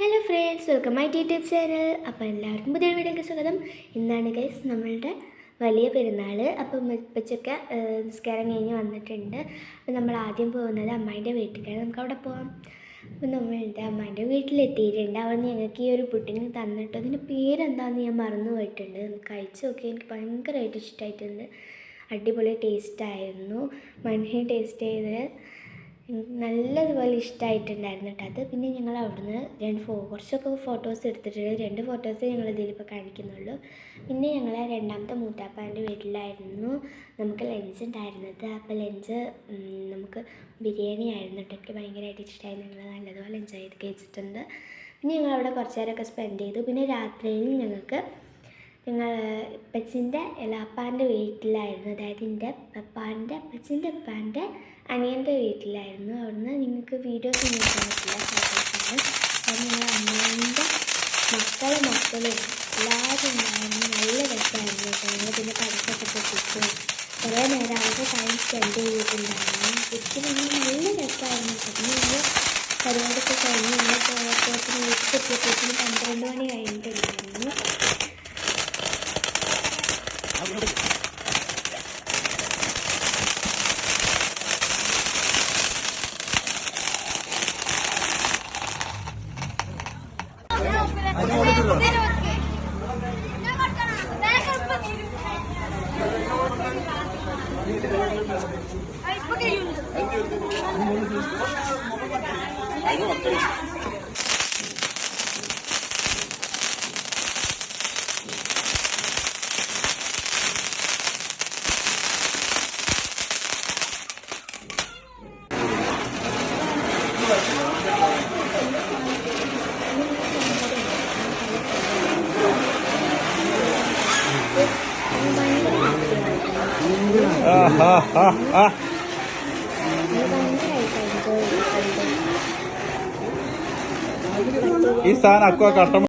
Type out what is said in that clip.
Hello friends, welcome my YouTube channel. അപ്പോൾ എല്ലാവർക്കും പുതിയ വീഡിയോയ്ക്ക് സ്വാഗതം. ഇന്നാണ് ഗൈസ് നമ്മളുടെ വലിയ പെരുന്നാൾ. അപ്പം ഉപ്പച്ചൊക്കെ നിസ്കാരം കഴിഞ്ഞ് വന്നിട്ടുണ്ട്. അപ്പം നമ്മൾ ആദ്യം പോകുന്നത് അമ്മായിൻ്റെ വീട്ടിലേക്കാണ്. നമുക്ക് അവിടെ പോകാം. അപ്പം നമ്മളുടെ അമ്മായിൻ്റെ വീട്ടിലെത്തിയിട്ടുണ്ട്. അവിടെ ഞങ്ങൾക്ക് ഈ ഒരു പുഡിങ് തന്നിട്ട് അതിൻ്റെ പേരെന്താണെന്ന് ഞാൻ മറന്നു പോയിട്ടുണ്ട്. നമുക്ക് കഴിച്ച് നോക്കി. എനിക്ക് ഭയങ്കരമായിട്ട് ഇഷ്ടമായിട്ടുണ്ട്. അടിപൊളി ടേസ്റ്റായിരുന്നു. മൺഹി ടേസ്റ്റ് ചെയ്ത് നല്ലതുപോലെ ഇഷ്ടമായിട്ടുണ്ടായിരുന്നു കേട്ടോ. അത് പിന്നെ ഞങ്ങൾ അവിടുന്ന് കുറച്ചൊക്കെ ഫോട്ടോസ് എടുത്തിട്ടുണ്ട്. 2 ഫോട്ടോസ് ഞങ്ങൾ ഇതിലിപ്പോൾ കാണിക്കുന്നുള്ളൂ. പിന്നെ ഞങ്ങൾ രണ്ടാമത്തെ മൂത്താപ്പാൻ്റെ വീട്ടിലായിരുന്നു നമുക്ക് ലഞ്ച് ഉണ്ടായിരുന്നത്. അപ്പോൾ ലഞ്ച് നമുക്ക് ബിരിയാണി ആയിരുന്നു കേട്ടോ. എനിക്ക് ഭയങ്കരമായിട്ട് ഇഷ്ടമായി. ഞങ്ങൾ നല്ലതുപോലെ എൻജോയ് ചെയ്ത് കഴിച്ചിട്ടുണ്ട്. പിന്നെ ഞങ്ങൾ അവിടെ കുറച്ച് നേരമൊക്കെ സ്പെൻഡ് ചെയ്തു. പിന്നെ രാത്രിയിൽ ഞങ്ങൾ ഇപ്പച്ചിൻ്റെ എളാപ്പാൻ്റെ വീട്ടിലായിരുന്നു. അതായത് എൻ്റെ അപ്പച്ചിൻ്റെ ഉപ്പാൻ്റെ അനിയൻ്റെ വീട്ടിലായിരുന്നു. അവിടുന്ന് നിങ്ങൾക്ക് വീഡിയോസ് ഒന്നും കാണിക്കില്ല, ഫോട്ടോസാണ്. അത് ഞങ്ങൾ അമ്മേൻ്റെ മക്കളും എല്ലാവരും ഉണ്ടായിരുന്നു. നല്ല രസമായിരുന്നു കേട്ടോ. ഞങ്ങൾ പിന്നെ പടക്കൊക്കെ പൊട്ടിച്ചു കുറേ നേരം അവരുടെ ടൈം സ്പെൻഡ് ചെയ്തിട്ടുണ്ടായിരുന്നു. ശരിക്കും നല്ല രസമായിരുന്നു കേട്ടോ. പിന്നെ ഞങ്ങൾ പരിപാടിയൊക്കെ കഴിഞ്ഞ് ഞങ്ങൾ വീട്ടിൽ എത്തിയപ്പോഴത്തേക്കും 12 മണി കഴിഞ്ഞിട്ടുണ്ടായിരുന്നു. ഈ സാധനം അക്വ കട്ട